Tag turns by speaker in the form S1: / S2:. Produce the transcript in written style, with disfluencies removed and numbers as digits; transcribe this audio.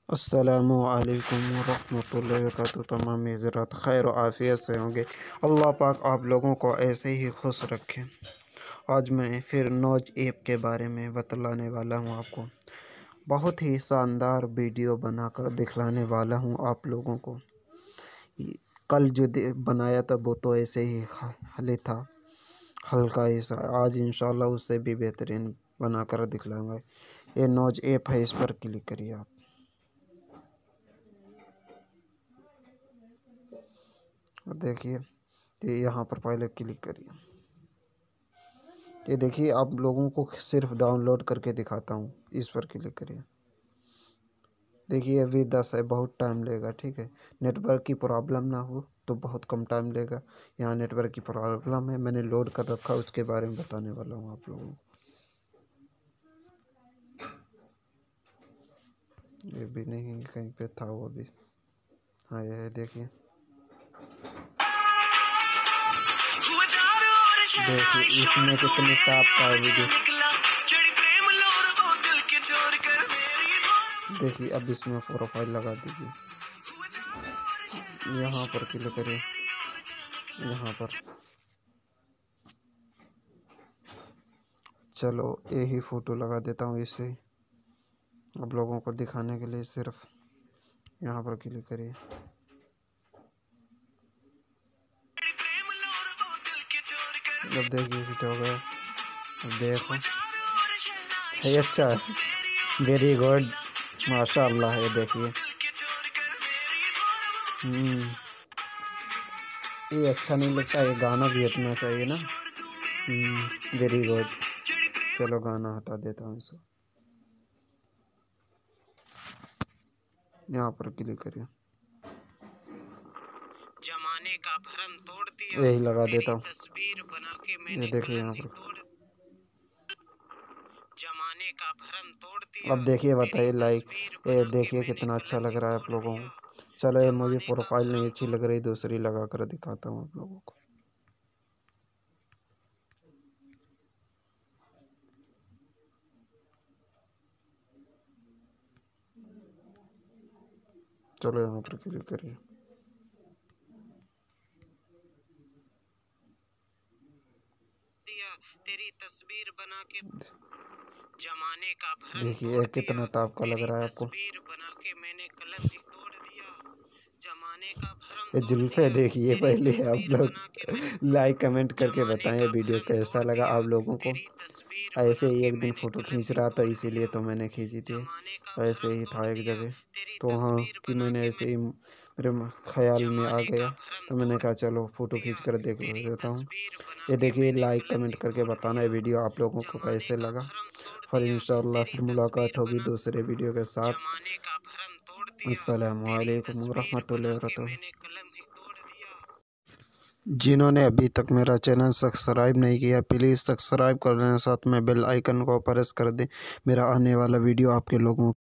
S1: अस्सलामु अलैकुम रहमतुल्लाहि व बरकातुहू। तमाम हज़रात खैर आफ़ियत से होंगे। अल्लाह पाक आप लोगों को ऐसे ही खुश रखे। आज मैं फिर नौज ऐप के बारे में बतलाने वाला हूँ आपको। बहुत ही शानदार वीडियो बनाकर दिखलाने वाला हूँ आप लोगों को। कल जो बनाया था वो तो ऐसे ही खाली था, हल्का ही सा। आज इंशाल्लाह उससे भी बेहतरीन बनाकर दिखलाऊंगा। ये नौज ऐप है, इस पर क्लिक करिए आप। और देखिए ये यहाँ पर पहले क्लिक करिए। ये देखिए आप लोगों को सिर्फ डाउनलोड करके दिखाता हूँ। इस पर क्लिक करिए। देखिए अभी 10 है, बहुत टाइम लेगा। ठीक है, नेटवर्क की प्रॉब्लम ना हो तो बहुत कम टाइम लेगा। यहाँ नेटवर्क की प्रॉब्लम है, मैंने लोड कर रखा, उसके बारे में बताने वाला हूँ आप लोगों को। ये भी नहीं, कहीं पे था वो भी। हाँ ये है, देखिए इसमें कितने टाप का है वीडियो। देखिए अब इसमें प्रोफाइल लगा दीजिए। यहाँ पर क्लिक करिए। यहाँ पर चलो यही फ़ोटो लगा देता हूँ इससे आप लोगों को दिखाने के लिए। सिर्फ यहाँ पर क्लिक करिए। अब देखिए फिट हो गया। अब देखो है, अच्छा है, वेरी गुड, माशाअल्लाह है। देखिए ये अच्छा नहीं लगता, ये गाना भी इतना चाहिए ना। Very good. चलो गाना हटा देता हूँ इसको। यहाँ पर क्लिक करिए।
S2: जमाने का भरम तोड़ दिया,
S1: यही लगा देता हूँ।
S2: तस्वीर बना के मैंने
S1: ये देखिए यहाँ पर।
S2: जमाने का भरम तोड़ दिया।
S1: अब देखिए बताइए लाइक, ये देखिए कितना अच्छा लग रहा है आप लोगों को। चलो ये मुझे प्रोफाइल नहीं अच्छी लग रही, दूसरी लगा कर दिखाता हूँ आप लोगों को। चलो यहाँ पर क्लिक करिए।
S2: तेरी तस्वीर बना के जमाने का भरम
S1: देखिए कितना टॉप का लग रहा है आपको।
S2: तस्वीर बना के मैंने कलम ही तोड़ दिया। जमाने का भरम
S1: ये जुल्फे देखिए पहले आप लोग लाइक कमेंट करके बताएं वीडियो कैसा लगा आप लोगों को। ऐसे ही एक दिन फ़ोटो खींच रहा था, इसीलिए तो मैंने खींची थी। ऐसे ही था एक जगह, तो वहाँ कि मैंने ऐसे ही मेरे ख्याल में आ गया, तो मैंने कहा चलो फ़ोटो खींच कर देख लेता हूँ। ये देखिए लाइक कमेंट करके बताना ये वीडियो आप लोगों को कैसे लगा। और इंशाअल्लाह फिर मुलाकात होगी दूसरे वीडियो के साथ। अस्सलामु अलैकुम वरहमतुल्लाहि वबरकातुहू। जिन्होंने अभी तक मेरा चैनल सब्सक्राइब नहीं किया, प्लीज़ सब्सक्राइब कर लें, साथ में बेल आइकन को प्रेस कर दें। मेरा आने वाला वीडियो आपके लोगों